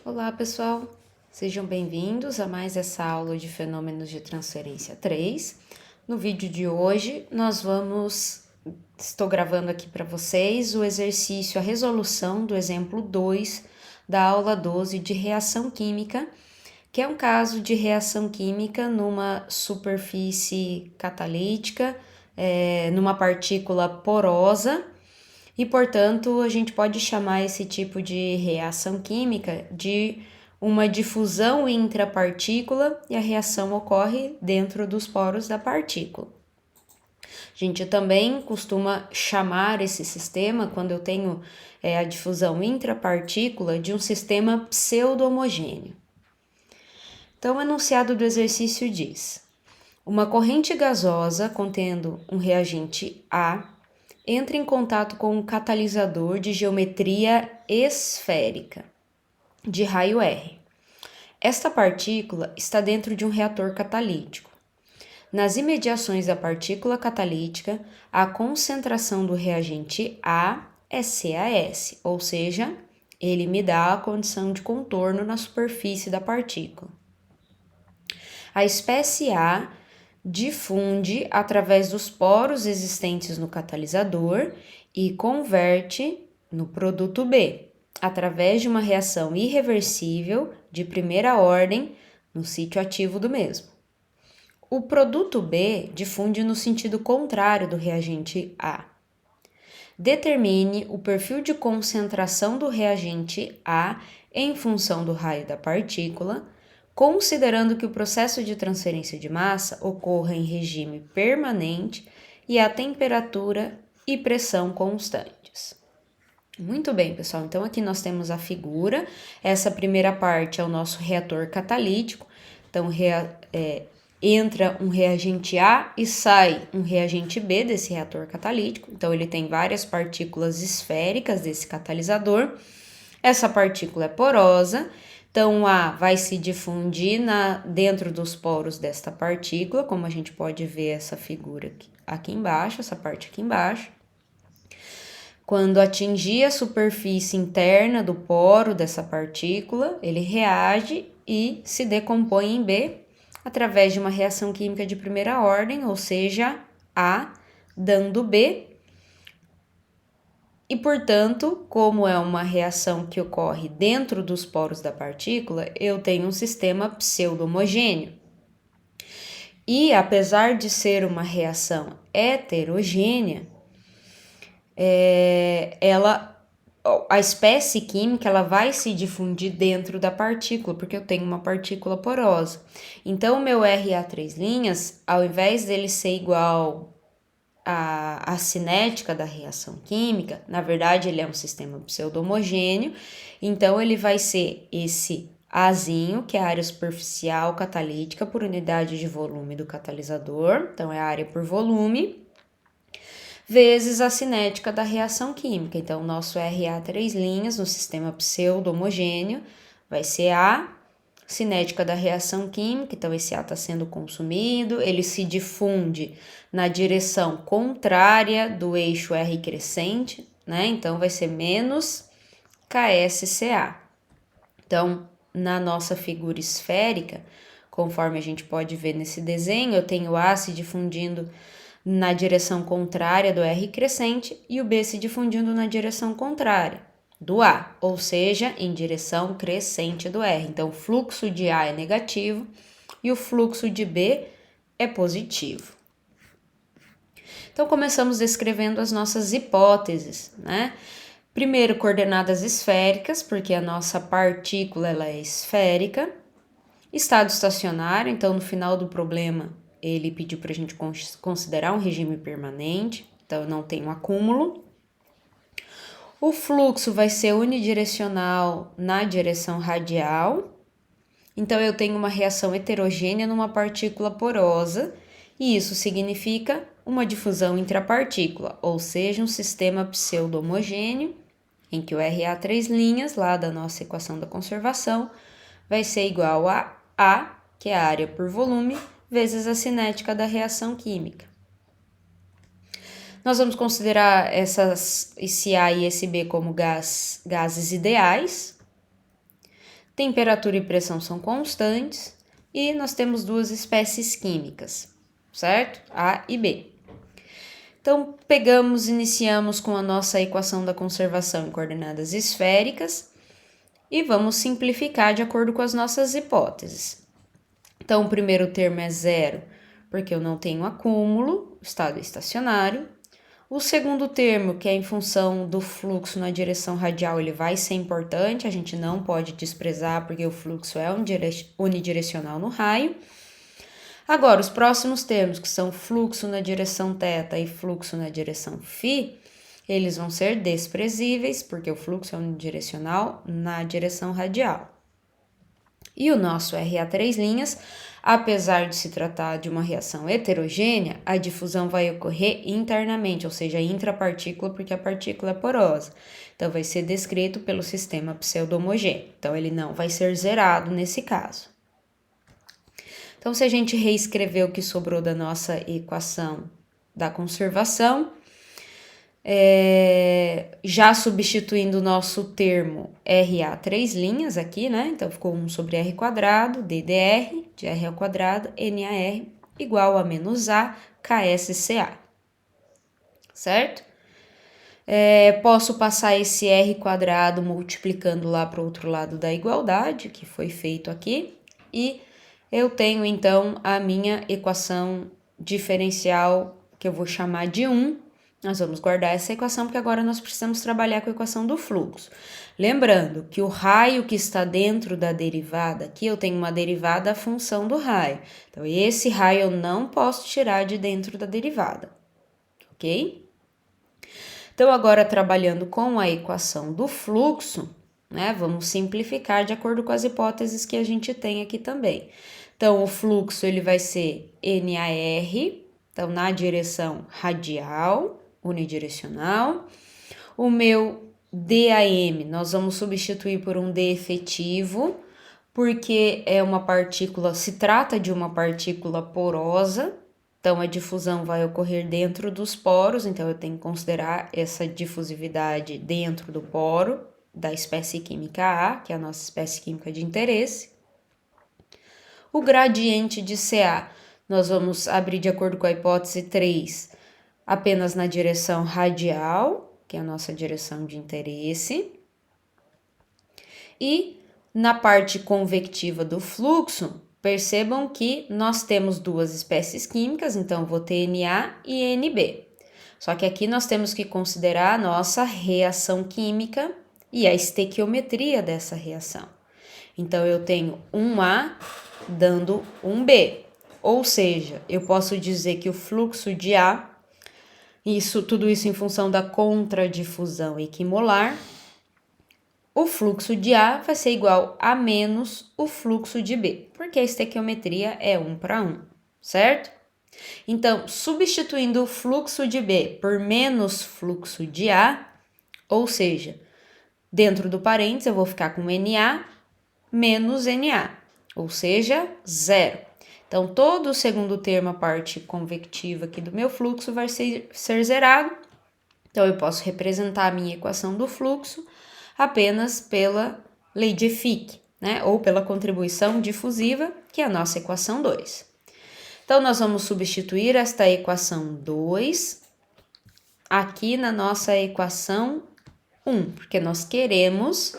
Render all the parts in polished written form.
Olá, pessoal! Sejam bem-vindos a mais essa aula de fenômenos de transferência 3. No vídeo de hoje, estou gravando aqui para vocês o exercício, a resolução do exemplo 2 da aula 12 de reação química, que é um caso de reação química numa superfície catalítica, numa partícula porosa, e, portanto, a gente pode chamar esse tipo de reação química de uma difusão intrapartícula e a reação ocorre dentro dos poros da partícula. A gente também costuma chamar esse sistema, quando eu tenho a difusão intrapartícula, de um sistema pseudo-homogêneo. Então, o enunciado do exercício diz: uma corrente gasosa contendo um reagente A entra em contato com um catalisador de geometria esférica, de raio R. Esta partícula está dentro de um reator catalítico. Nas imediações da partícula catalítica, a concentração do reagente A é CaS, ou seja, ele me dá a condição de contorno na superfície da partícula. A espécie A difunde através dos poros existentes no catalisador e converte no produto B, através de uma reação irreversível de primeira ordem no sítio ativo do mesmo. O produto B difunde no sentido contrário do reagente A. Determine o perfil de concentração do reagente A em função do raio da partícula, considerando que o processo de transferência de massa ocorra em regime permanente e a temperatura e pressão constantes. Muito bem, pessoal, então aqui nós temos a figura. Essa primeira parte é o nosso reator catalítico, então entra um reagente A e sai um reagente B desse reator catalítico, então ele tem várias partículas esféricas desse catalisador. Essa partícula é porosa, então o A vai se difundir dentro dos poros desta partícula, como a gente pode ver essa figura aqui embaixo, essa parte aqui embaixo. Quando atingir a superfície interna do poro dessa partícula, ele reage e se decompõe em B através de uma reação química de primeira ordem, ou seja, A dando B. E, portanto, como é uma reação que ocorre dentro dos poros da partícula, eu tenho um sistema pseudo-homogêneo. E, apesar de ser uma reação heterogênea, a espécie química ela vai se difundir dentro da partícula, porque eu tenho uma partícula porosa. Então, o meu Ra3', ao invés dele ser igual a cinética da reação química, na verdade ele é um sistema pseudo-homogêneo, então ele vai ser esse Azinho, que é a área superficial catalítica por unidade de volume do catalisador, então é a área por volume, vezes a cinética da reação química. Então, o nosso Ra3' no sistema pseudo-homogêneo vai ser a cinética da reação química, então esse A está sendo consumido, ele se difunde na direção contrária do eixo R crescente, né? Então vai ser menos KSCA. Então, na nossa figura esférica, conforme a gente pode ver nesse desenho, eu tenho o A se difundindo na direção contrária do R crescente e o B se difundindo na direção contrária do A, ou seja, em direção crescente do R. Então, o fluxo de A é negativo e o fluxo de B é positivo. Então, começamos descrevendo as nossas hipóteses, né? Primeiro, coordenadas esféricas, porque a nossa partícula ela é esférica. Estado estacionário, então, no final do problema, ele pediu para a gente considerar um regime permanente, então eu não tenho acúmulo. O fluxo vai ser unidirecional na direção radial, então eu tenho uma reação heterogênea numa partícula porosa, e isso significa uma difusão intrapartícula, ou seja, um sistema pseudo-homogêneo, em que o Ra3', lá da nossa equação da conservação, vai ser igual a A, que é a área por volume, vezes a cinética da reação química. Nós vamos considerar esse A e esse B como gases ideais. temperatura e pressão são constantes e nós temos duas espécies químicas, certo? A e B. Então, iniciamos com a nossa equação da conservação em coordenadas esféricas e vamos simplificar de acordo com as nossas hipóteses. Então, o primeiro termo é zero, porque eu não tenho acúmulo, o estado é estacionário. O segundo termo, que é em função do fluxo na direção radial, ele vai ser importante, a gente não pode desprezar, porque o fluxo é unidirecional no raio. Agora, os próximos termos, que são fluxo na direção θ e fluxo na direção φ, eles vão ser desprezíveis, porque o fluxo é unidirecional na direção radial. E o nosso RA3', apesar de se tratar de uma reação heterogênea, a difusão vai ocorrer internamente, ou seja, intrapartícula, porque a partícula é porosa. Então, vai ser descrito pelo sistema pseudo-homogêneo. Então, ele não vai ser zerado nesse caso. Então, se a gente reescrever o que sobrou da nossa equação da conservação, já substituindo o nosso termo RA3' aqui, né? Então, ficou 1 sobre R quadrado, DDR, de R ao quadrado, NAR, igual a menos A, KSCA, certo? Posso passar esse R quadrado multiplicando lá para o outro lado da igualdade, que foi feito aqui, e eu tenho, então, a minha equação diferencial, que eu vou chamar de 1. Nós vamos guardar essa equação, porque agora nós precisamos trabalhar com a equação do fluxo. Lembrando que o raio que está dentro da derivada, aqui eu tenho uma derivada à função do raio. Então, esse raio eu não posso tirar de dentro da derivada, ok? Então, agora trabalhando com a equação do fluxo, né, vamos simplificar de acordo com as hipóteses que a gente tem aqui também. Então, o fluxo ele vai ser NAR, então na direção radial, unidirecional. O meu DAM, nós vamos substituir por um D efetivo, porque é uma partícula, se trata de uma partícula porosa, então a difusão vai ocorrer dentro dos poros, então eu tenho que considerar essa difusividade dentro do poro da espécie química A, que é a nossa espécie química de interesse. O gradiente de Ca, nós vamos abrir de acordo com a hipótese 3, apenas na direção radial, que é a nossa direção de interesse. E na parte convectiva do fluxo, percebam que nós temos duas espécies químicas, então vou ter Na e Nb. Só que aqui nós temos que considerar a nossa reação química e a estequiometria dessa reação. Então, eu tenho um A dando um B, ou seja, eu posso dizer que o fluxo de A, tudo isso em função da contradifusão equimolar, o fluxo de A vai ser igual a menos o fluxo de B, porque a estequiometria é 1 para 1, certo? Então, substituindo o fluxo de B por menos fluxo de A, ou seja, dentro do parênteses eu vou ficar com Na menos Na, ou seja, zero. Então, todo o segundo termo, a parte convectiva aqui do meu fluxo, vai ser zerado. Então, eu posso representar a minha equação do fluxo apenas pela lei de Fick, né? Ou pela contribuição difusiva, que é a nossa equação 2. Então, nós vamos substituir esta equação 2 aqui na nossa equação 1, porque nós queremos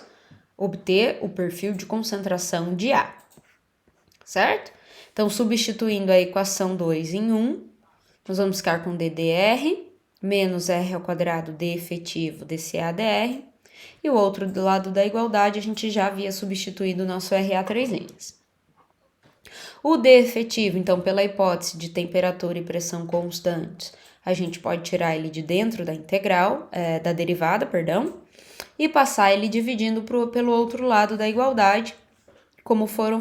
obter o perfil de concentração de A, certo? Então, substituindo a equação 2 em 1, nós vamos ficar com DDR menos R ao quadrado D efetivo dCAdr, e o outro do lado da igualdade a gente já havia substituído o nosso RA3'. O D efetivo, então, pela hipótese de temperatura e pressão constantes, a gente pode tirar ele de dentro da integral, da derivada, perdão, e passar ele dividindo pelo outro lado da igualdade, como foram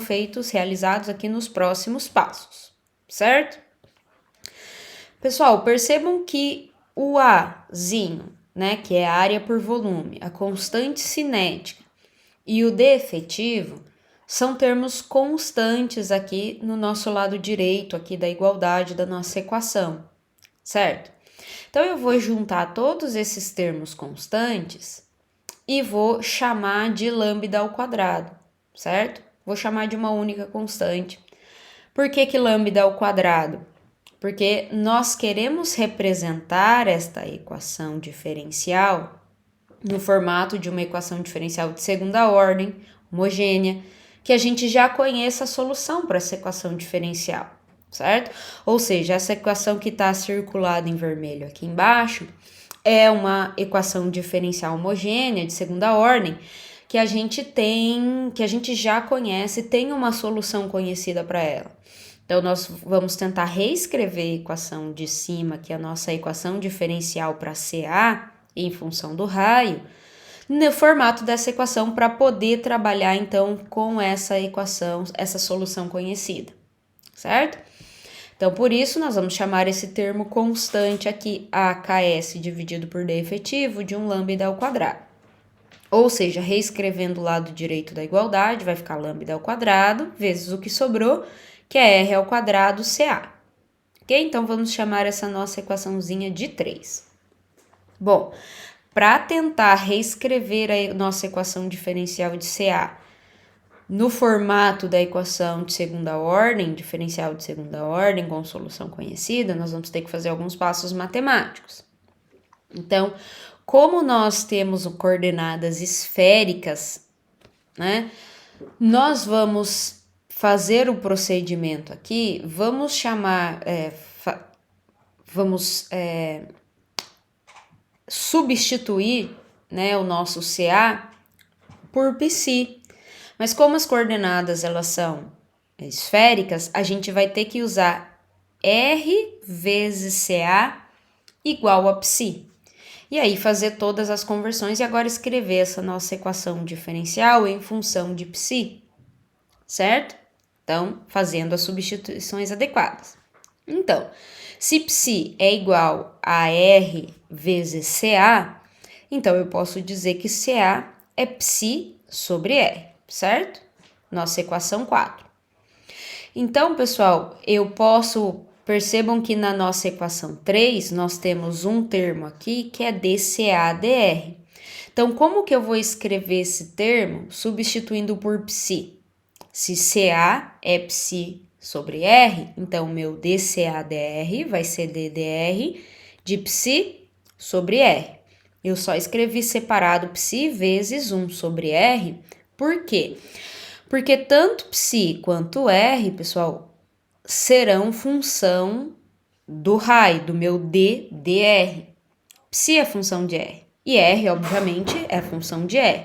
realizados aqui nos próximos passos, certo? Pessoal, percebam que o Azinho, né, que é a área por volume, a constante cinética, e o D efetivo são termos constantes aqui no nosso lado direito aqui da igualdade da nossa equação, certo? Então, eu vou juntar todos esses termos constantes e vou chamar de lambda ao quadrado, certo? Vou chamar de uma única constante. Por que lambda ao quadrado? Porque nós queremos representar esta equação diferencial no formato de uma equação diferencial de segunda ordem, homogênea, que a gente já conheça a solução para essa equação diferencial, certo? Ou seja, essa equação que está circulada em vermelho aqui embaixo é uma equação diferencial homogênea de segunda ordem que a gente já conhece, tem uma solução conhecida para ela. Então, nós vamos tentar reescrever a equação de cima, que é a nossa equação diferencial para CA, em função do raio, no formato dessa equação para poder trabalhar, então, com essa equação, essa solução conhecida, certo? Então, por isso, nós vamos chamar esse termo constante aqui, AKS dividido por D efetivo, de um lambda ao quadrado. Ou seja, reescrevendo o lado direito da igualdade, vai ficar lambda ao quadrado, vezes o que sobrou, que é R ao quadrado CA. Ok? Então, vamos chamar essa nossa equaçãozinha de 3. Bom, para tentar reescrever a nossa equação diferencial de CA no formato da equação de segunda ordem, diferencial de segunda ordem com solução conhecida, nós vamos ter que fazer alguns passos matemáticos. Então, como nós temos coordenadas esféricas, né, nós vamos fazer o procedimento aqui, vamos chamar, substituir, né, o nosso CA por π. Mas como as coordenadas elas são esféricas, a gente vai ter que usar R vezes CA igual a π. E aí fazer todas as conversões e agora escrever essa nossa equação diferencial em função de π, certo? Então, fazendo as substituições adequadas. Então, se π é igual a R vezes CA, então eu posso dizer que CA é π sobre R, certo? Nossa equação 4. Então, pessoal, percebam que na nossa equação 3, nós temos um termo aqui que é dCAdr. Então, como que eu vou escrever esse termo substituindo por π? Se CA é π sobre R, então meu dCAdr vai ser ddr de π sobre R. Eu só escrevi separado π vezes 1 sobre R. Por quê? Porque tanto π quanto R, pessoal, serão função do raio, do meu ddr. Π é função de R e R, obviamente, é função de R.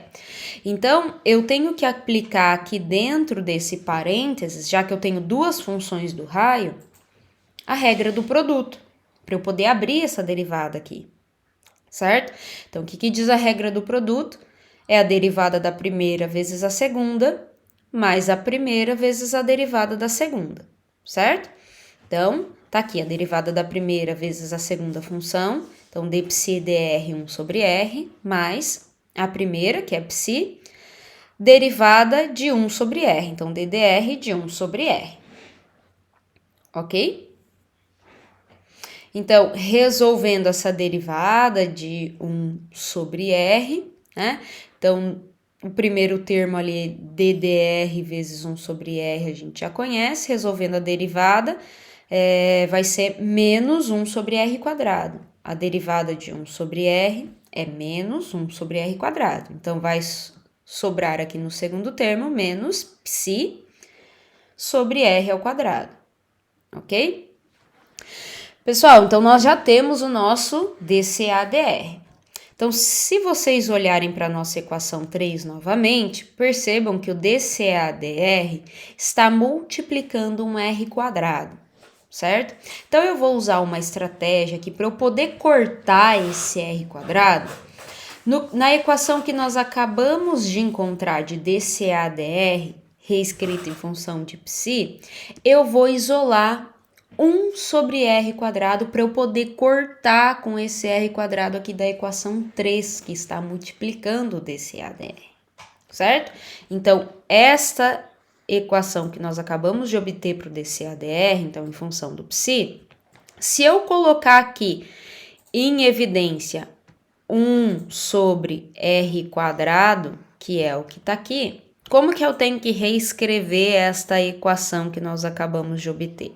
Então, eu tenho que aplicar aqui dentro desse parênteses, já que eu tenho duas funções do raio, a regra do produto, para eu poder abrir essa derivada aqui, certo? Então, o que diz a regra do produto? É a derivada da primeira vezes a segunda, mais a primeira vezes a derivada da segunda, certo? Então, tá aqui a derivada da primeira vezes a segunda função, então dψ dr 1 sobre R, mais a primeira, que é π, derivada de 1 sobre R, então ddr de 1 sobre R, ok? Então, resolvendo essa derivada de 1 sobre R, né? Então, o primeiro termo ali, ddr vezes 1 sobre R, a gente já conhece. Resolvendo a derivada, vai ser menos 1 sobre R quadrado. A derivada de 1 sobre R é menos 1 sobre R quadrado. Então, vai sobrar aqui no segundo termo menos π sobre R ao quadrado, ok? Pessoal, então nós já temos o nosso dCAdr. Então, se vocês olharem para a nossa equação 3 novamente, percebam que o dCAdr está multiplicando um R quadrado, certo? Então, eu vou usar uma estratégia aqui para eu poder cortar esse R quadrado. Na equação que nós acabamos de encontrar de dCAdr, reescrita em função de π, eu vou isolar 1 sobre R quadrado para eu poder cortar com esse R quadrado aqui da equação 3, que está multiplicando o dCAdr, certo? Então, esta equação que nós acabamos de obter para o dCAdr, então em função do π, se eu colocar aqui em evidência 1 sobre R quadrado, que é o que está aqui, como que eu tenho que reescrever esta equação que nós acabamos de obter?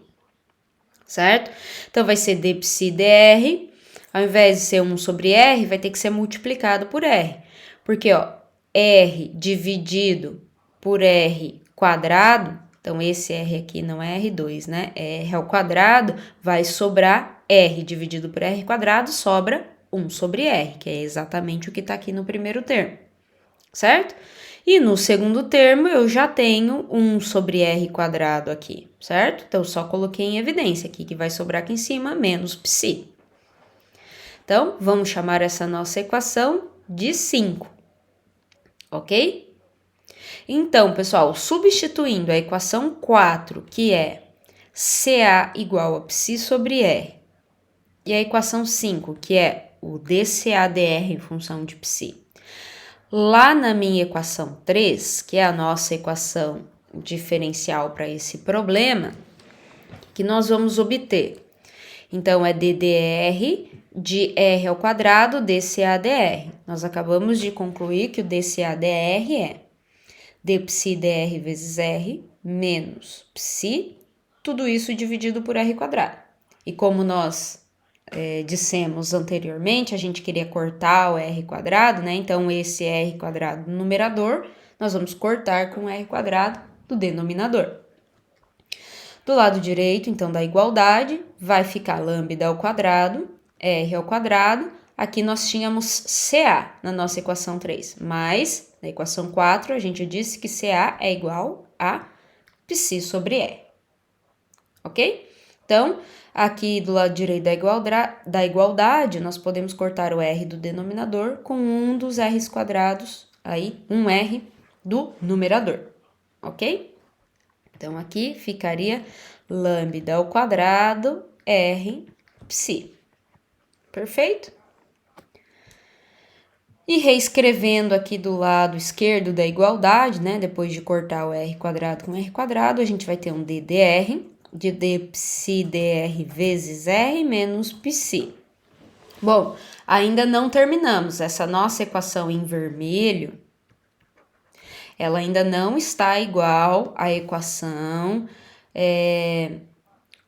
Certo? Então, vai ser d psi dr, ao invés de ser 1 sobre r, vai ter que ser multiplicado por r. Porque, ó, r dividido por r quadrado, então esse r aqui não é r2, né? É r ao quadrado, vai sobrar r dividido por r quadrado, sobra 1 sobre r, que é exatamente o que está aqui no primeiro termo, certo? E no segundo termo, eu já tenho 1 sobre r quadrado aqui, certo? Então, só coloquei em evidência aqui que vai sobrar aqui em cima menos psi. Então, vamos chamar essa nossa equação de 5, ok? Então, pessoal, substituindo a equação 4, que é CA igual a psi sobre r, e a equação 5, que é o dCAdr em função de psi, lá na minha equação 3, que é a nossa equação diferencial para esse problema, que nós vamos obter. Então, é ddr de r ao quadrado dCAdr. Nós acabamos de concluir que o dCAdr é d psi dr vezes r menos psi, tudo isso dividido por r quadrado. E como nós dissemos anteriormente, a gente queria cortar o r quadrado, né? Então, esse r quadrado no numerador, nós vamos cortar com o r quadrado do denominador. Do lado direito, então, da igualdade, vai ficar lambda ao quadrado, r ao quadrado. Aqui nós tínhamos CA na nossa equação 3, mas na equação 4 a gente disse que CA é igual a psi sobre R, ok? Então, aqui do lado direito da igualdade, nós podemos cortar o R do denominador com um dos R's quadrados, aí um R do numerador, ok? Então, aqui ficaria lambda ao quadrado R psi. Perfeito? E reescrevendo aqui do lado esquerdo da igualdade, né? Depois de cortar o R quadrado com R quadrado, a gente vai ter um ddr de d psi dr vezes R menos psi. Bom, ainda não terminamos. Essa nossa equação em vermelho, ela ainda não está igual à equação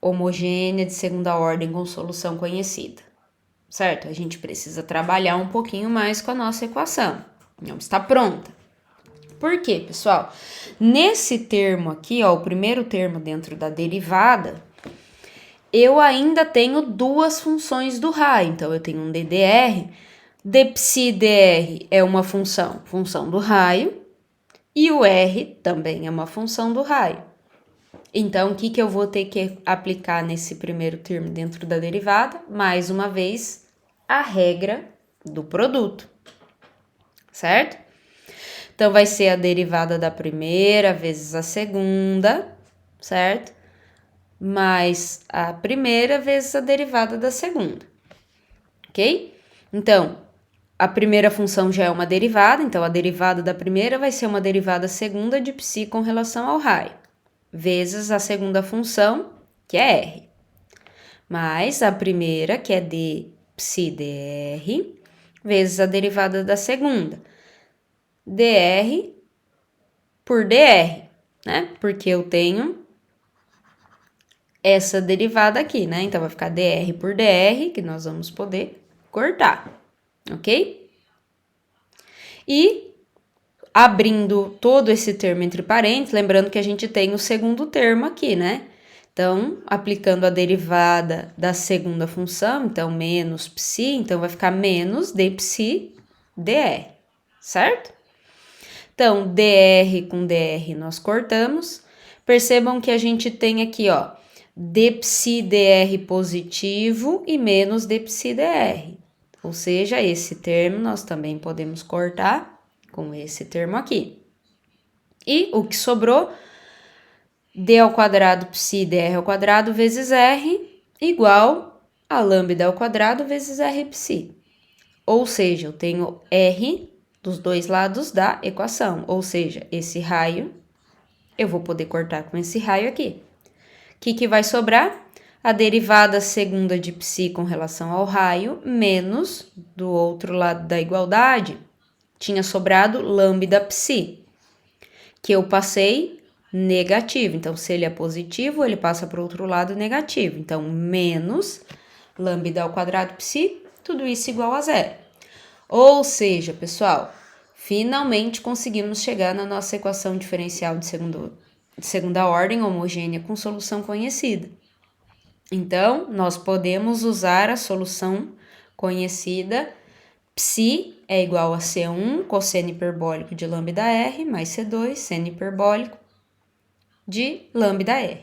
homogênea de segunda ordem com solução conhecida. Certo? A gente precisa trabalhar um pouquinho mais com a nossa equação. Não está pronta. Por quê, pessoal? Nesse termo aqui, ó, o primeiro termo dentro da derivada, eu ainda tenho duas funções do raio. Então, eu tenho um ddr, d psi dr é uma função do raio, e o r também é uma função do raio. Então, o que eu vou ter que aplicar nesse primeiro termo dentro da derivada? Mais uma vez, a regra do produto, certo? Então, vai ser a derivada da primeira vezes a segunda, certo? Mais a primeira vezes a derivada da segunda, ok? Então, a primeira função já é uma derivada, então a derivada da primeira vai ser uma derivada segunda de psi com relação ao raio, vezes a segunda função, que é R, mais a primeira, que é d psi dr, vezes a derivada da segunda, dr por dr, né? Porque eu tenho essa derivada aqui, né? Então, vai ficar dr por dr, que nós vamos poder cortar, ok? E abrindo todo esse termo entre parênteses, lembrando que a gente tem o segundo termo aqui, né? Então, aplicando a derivada da segunda função, então, menos psi, então, vai ficar menos d psi dr, certo? Então, dr com dr nós cortamos. Percebam que a gente tem aqui, ó, d psi dr positivo e menos d psi dr. Ou seja, esse termo nós também podemos cortar com esse termo aqui. E o que sobrou, d ao quadrado psi dr ao quadrado vezes r igual a lambda ao quadrado vezes r psi. Ou seja, eu tenho r dos dois lados da equação. Ou seja, esse raio, eu vou poder cortar com esse raio aqui. O que vai sobrar? A derivada segunda de psi com relação ao raio, menos do outro lado da igualdade, tinha sobrado lambda psi. O que eu passei negativo. Então, se ele é positivo, ele passa para o outro lado negativo. Então, menos lambda ao quadrado psi, tudo isso igual a zero. Ou seja, pessoal, finalmente conseguimos chegar na nossa equação diferencial de segunda ordem homogênea com solução conhecida. Então, nós podemos usar a solução conhecida. Psi é igual a C1 cosseno hiperbólico de lambda R mais C2 seno hiperbólico de lambda R,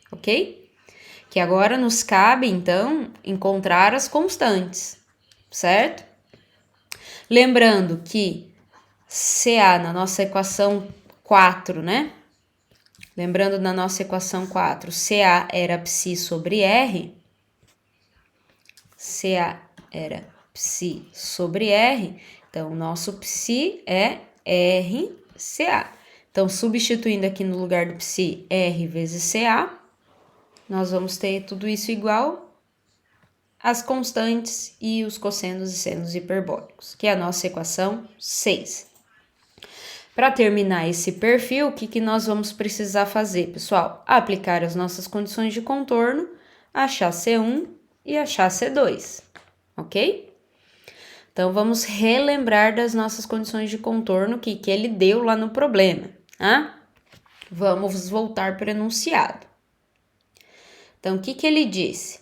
ok? Que agora nos cabe, então, encontrar as constantes, certo? Lembrando que CA na nossa equação 4, né? Lembrando na nossa equação 4, CA era psi sobre R. CA era psi sobre R. Então, o nosso psi é RCA. Então, substituindo aqui no lugar do psi R vezes CA, nós vamos ter tudo isso igual as constantes e os cossenos e senos hiperbólicos, que é a nossa equação 6. Para terminar esse perfil, o que nós vamos precisar fazer, pessoal? Aplicar as nossas condições de contorno, achar C1 e achar C2, ok? Então, vamos relembrar das nossas condições de contorno que ele deu lá no problema, tá? Vamos voltar para o enunciado. Então, o que ele disse?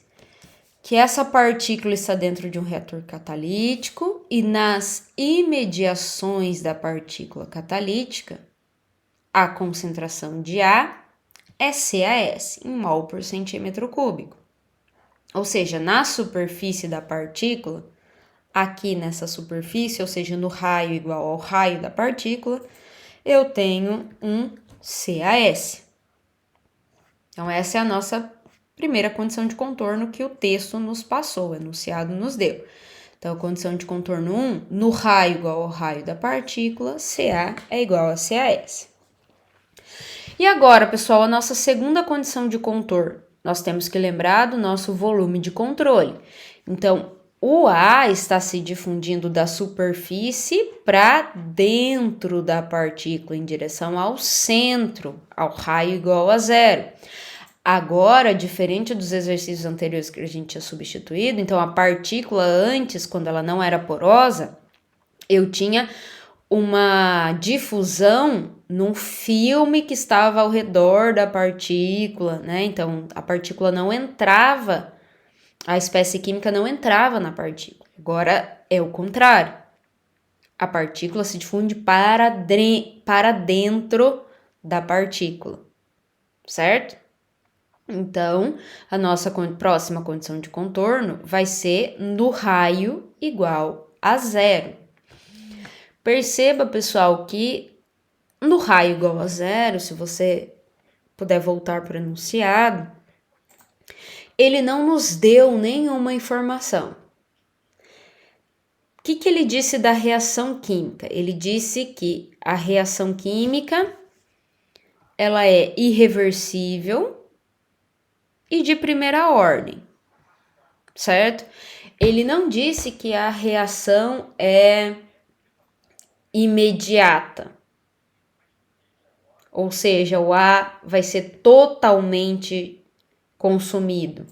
Que essa partícula está dentro de um reator catalítico e nas imediações da partícula catalítica, a concentração de A é CaS, em mol por centímetro cúbico. Ou seja, na superfície da partícula, aqui nessa superfície, ou seja, no raio igual ao raio da partícula, eu tenho um CaS. Então, essa é a nossa primeira condição de contorno que o texto nos passou, o enunciado nos deu. Então, a condição de contorno 1, no raio igual ao raio da partícula, Ca é igual a CaS. E agora, pessoal, a nossa segunda condição de contorno. Nós temos que lembrar do nosso volume de controle. Então, o A está se difundindo da superfície para dentro da partícula, em direção ao centro, ao raio igual a zero. Agora, diferente dos exercícios anteriores que a gente tinha substituído, então a partícula antes, quando ela não era porosa, eu tinha uma difusão num filme que estava ao redor da partícula, né? Então, a partícula não entrava, a espécie química não entrava na partícula. Agora é o contrário. A partícula se difunde para dentro da partícula, certo? Então, a nossa próxima condição de contorno vai ser no raio igual a zero. Perceba, pessoal, que no raio igual a zero, se você puder voltar para o enunciado, ele não nos deu nenhuma informação. O que ele disse da reação química? Ele disse que a reação química ela é irreversível e de primeira ordem, certo? Ele não disse que a reação é imediata, ou seja, o A vai ser totalmente consumido,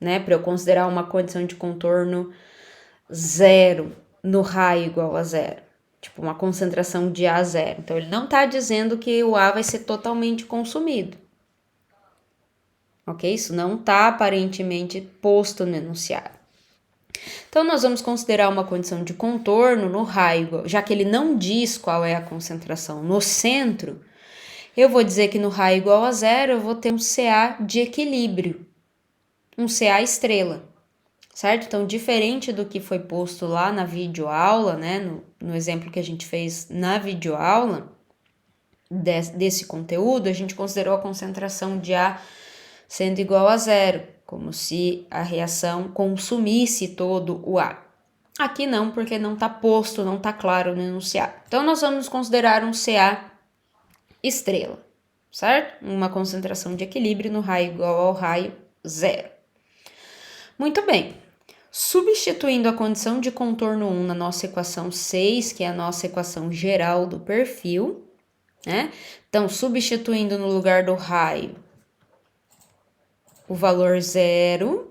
né? Para eu considerar uma condição de contorno zero no raio igual a zero, tipo uma concentração de A zero. Então, ele não está dizendo que o A vai ser totalmente consumido. Ok? Isso não está aparentemente posto no enunciado. Então, nós vamos considerar uma condição de contorno no raio, já que ele não diz qual é a concentração no centro, eu vou dizer que no raio igual a zero eu vou ter um Ca de equilíbrio, um Ca estrela, certo? Então, diferente do que foi posto lá na videoaula, né, no exemplo que a gente fez na videoaula desse conteúdo, a gente considerou a concentração de A sendo igual a zero, como se a reação consumisse todo o A. Aqui não, porque não está posto, não está claro no enunciado. Então, nós vamos considerar um Ca estrela, certo? Uma concentração de equilíbrio no raio igual ao raio zero. Muito bem. Substituindo a condição de contorno 1 na nossa equação 6, que é a nossa equação geral do perfil, né? Então, substituindo no lugar do raio o valor 0,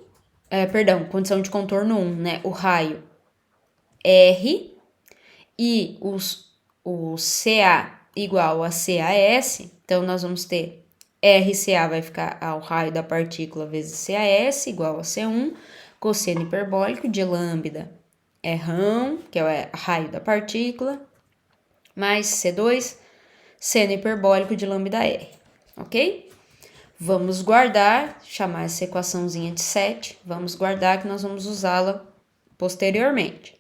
condição de contorno 1, né? O raio R e o CA igual a CAS, então nós vamos ter RCA vai ficar ao raio da partícula vezes CAS igual a C1, cosseno hiperbólico de lambda Rão, que é o raio da partícula, mais C2, seno hiperbólico de lambda R, ok? Vamos guardar, chamar essa equaçãozinha de 7, vamos guardar que nós vamos usá-la posteriormente.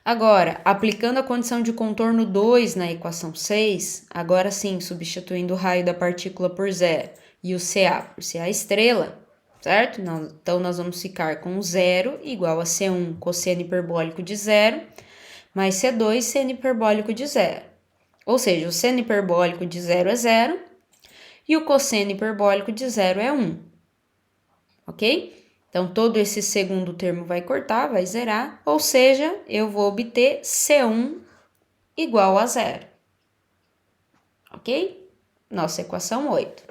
Agora, aplicando a condição de contorno 2 na equação 6, agora sim, substituindo o raio da partícula por 0 e o CA por CA estrela, certo? Então, nós vamos ficar com 0 igual a C1 cosseno hiperbólico de 0, mais C2 seno hiperbólico de 0. Ou seja, o seno hiperbólico de 0 é 0 e o cosseno hiperbólico de 0 é 1, ok? Então, todo esse segundo termo vai cortar, vai zerar, ou seja, eu vou obter C1 igual a 0, ok? Nossa equação 8.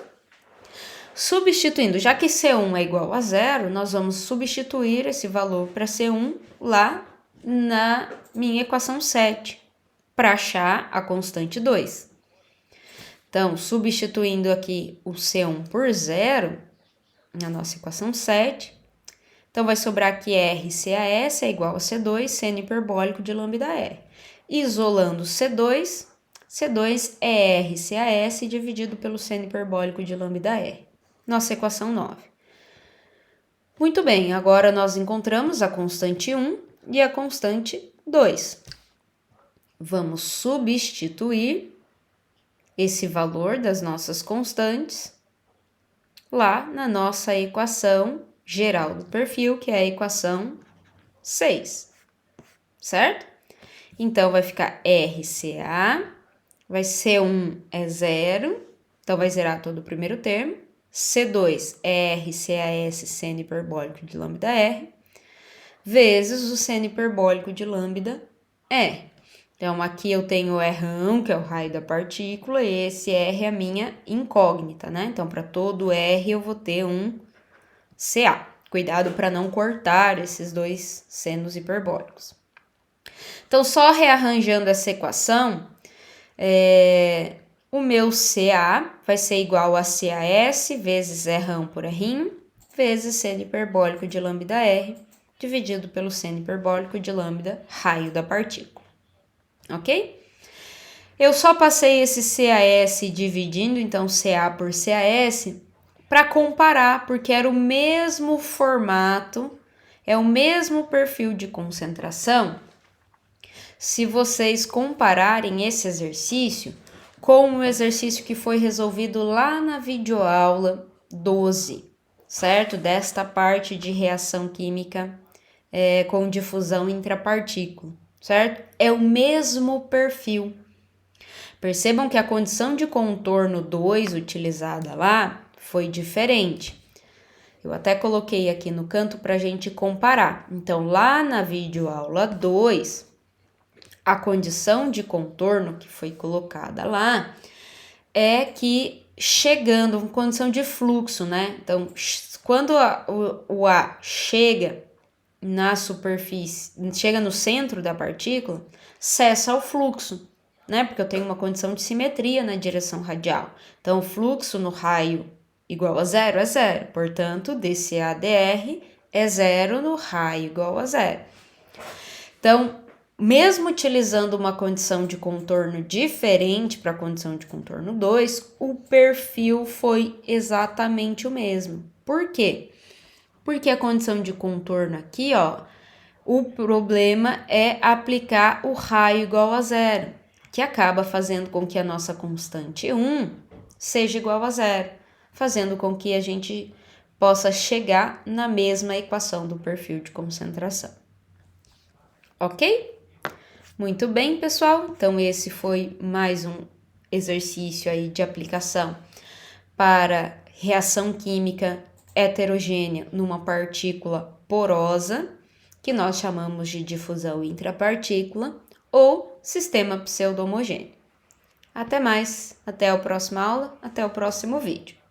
Substituindo, já que C1 é igual a 0, nós vamos substituir esse valor para C1 lá na minha equação 7, para achar a constante 2. Então, substituindo aqui o C1 por 0, na nossa equação 7, então vai sobrar aqui RCAS é igual a C2, seno hiperbólico de lambda R. Isolando C2, C2 é RCAS dividido pelo seno hiperbólico de lambda R. Nossa equação 9. Muito bem, agora nós encontramos a constante 1 e a constante 2. Vamos substituir esse valor das nossas constantes lá na nossa equação geral do perfil, que é a equação 6, certo? Então, vai ficar RCA, vai ser 1 é 0, então vai zerar todo o primeiro termo, C2 é RCAS seno hiperbólico de lambda R, vezes o seno hiperbólico de lambda R. Então, aqui eu tenho o Rão, que é o raio da partícula, e esse R é a minha incógnita, né? Então, para todo R eu vou ter um CA. Cuidado para não cortar esses dois senos hiperbólicos. Então, só rearranjando essa equação, o meu CA vai ser igual a CAS vezes Rão por R'im, vezes seno hiperbólico de lambda R, dividido pelo seno hiperbólico de lambda, raio da partícula. Ok? Eu só passei esse CAS dividindo, então, CA por CAS, para comparar, porque era o mesmo formato, é o mesmo perfil de concentração. Se vocês compararem esse exercício com o exercício que foi resolvido lá na videoaula 12, certo? Desta parte de reação química com difusão intrapartícula, certo? É o mesmo perfil. Percebam que a condição de contorno 2 utilizada lá foi diferente. Eu até coloquei aqui no canto para a gente comparar. Então, lá na videoaula 2, a condição de contorno que foi colocada lá é que chegando, condição de fluxo, né? Então, quando o A chega na superfície, chega no centro da partícula, cessa o fluxo, né? Porque eu tenho uma condição de simetria na direção radial. Então, o fluxo no raio igual a 0 é 0. Portanto, dCAdr é 0 no raio igual a 0. Então, mesmo utilizando uma condição de contorno diferente para a condição de contorno 2, o perfil foi exatamente o mesmo. Por quê? Porque a condição de contorno aqui, ó, o problema é aplicar o raio igual a 0, que acaba fazendo com que a nossa constante 1 seja igual a 0, fazendo com que a gente possa chegar na mesma equação do perfil de concentração. Ok? Muito bem, pessoal. Então, esse foi mais um exercício aí de aplicação para reação química heterogênea numa partícula porosa, que nós chamamos de difusão intrapartícula, ou sistema pseudo-homogêneo. Até mais, até a próxima aula, até o próximo vídeo.